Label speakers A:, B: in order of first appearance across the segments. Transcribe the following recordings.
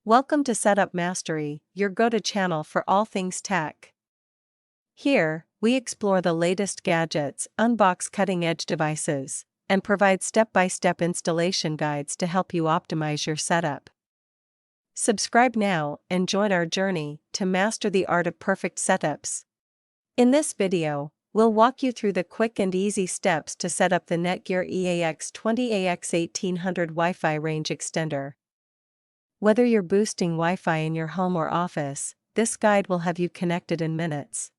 A: Welcome to Setup Mastery, your go-to channel for all things tech. Here, we explore the latest gadgets, unbox cutting-edge devices, and provide step-by-step installation guides to help you optimize your setup. Subscribe now and join our journey to master the art of perfect setups. In this video, we'll walk you through the quick and easy steps to set up the NETGEAR EAX20AX1800 Wi-Fi range extender. Whether you're boosting Wi-Fi in your home or office, this guide will have you connected in minutes.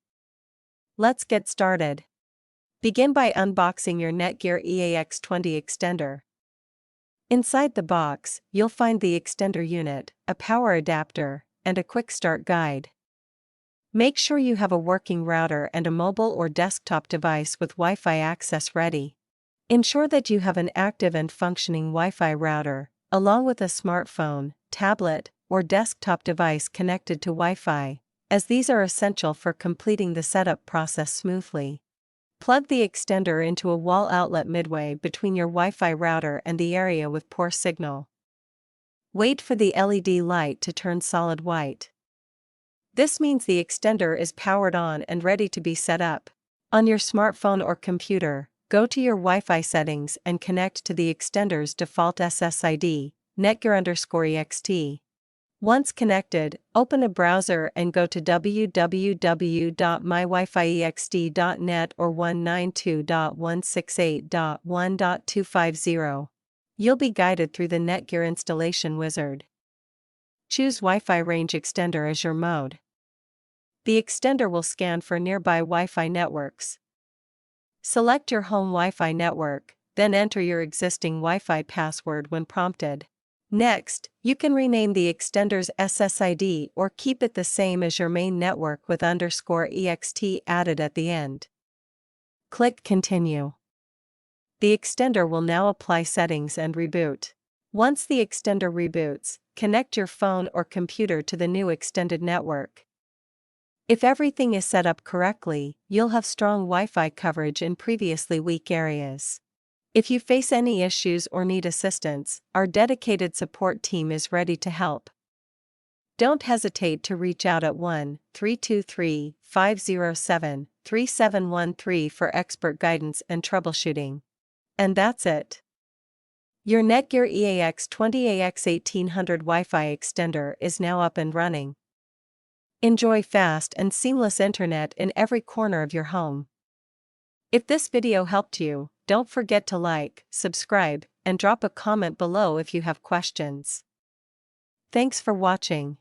A: Let's get started. Begin by unboxing your NETGEAR EAX20 extender. Inside the box, you'll find the extender unit, a power adapter, and a quick start guide. Make sure you have a working router and a mobile or desktop device with Wi-Fi access ready. Ensure that you have an active and functioning Wi-Fi router, along with a smartphone, tablet, or desktop device connected to Wi-Fi, as these are essential for completing the setup process smoothly. Plug the extender into a wall outlet midway between your Wi-Fi router and the area with poor signal. Wait for the LED light to turn solid white. This means the extender is powered on and ready to be set up. On your smartphone or computer, go to your Wi-Fi settings and connect to the extender's default SSID, NETGEAR_EXT. Once connected, open a browser and go to www.mywifi.ext.net or 192.168.1.250. You'll be guided through the NETGEAR installation wizard. Choose Wi-Fi range extender as your mode. The extender will scan for nearby Wi-Fi networks. Select your home Wi-Fi network, then enter your existing Wi-Fi password when prompted. Next, you can rename the extender's SSID or keep it the same as your main network with _EXT added at the end. Click Continue. The extender will now apply settings and reboot. Once the extender reboots, connect your phone or computer to the new extended network. If everything is set up correctly, you'll have strong Wi-Fi coverage in previously weak areas. If you face any issues or need assistance, our dedicated support team is ready to help. Don't hesitate to reach out at 1-323-507-3713 for expert guidance and troubleshooting. And that's it. Your NETGEAR EAX20AX1800 Wi-Fi extender is now up and running. Enjoy fast and seamless internet in every corner of your home. If this video helped you, don't forget to like, subscribe, and drop a comment below if you have questions. Thanks for watching.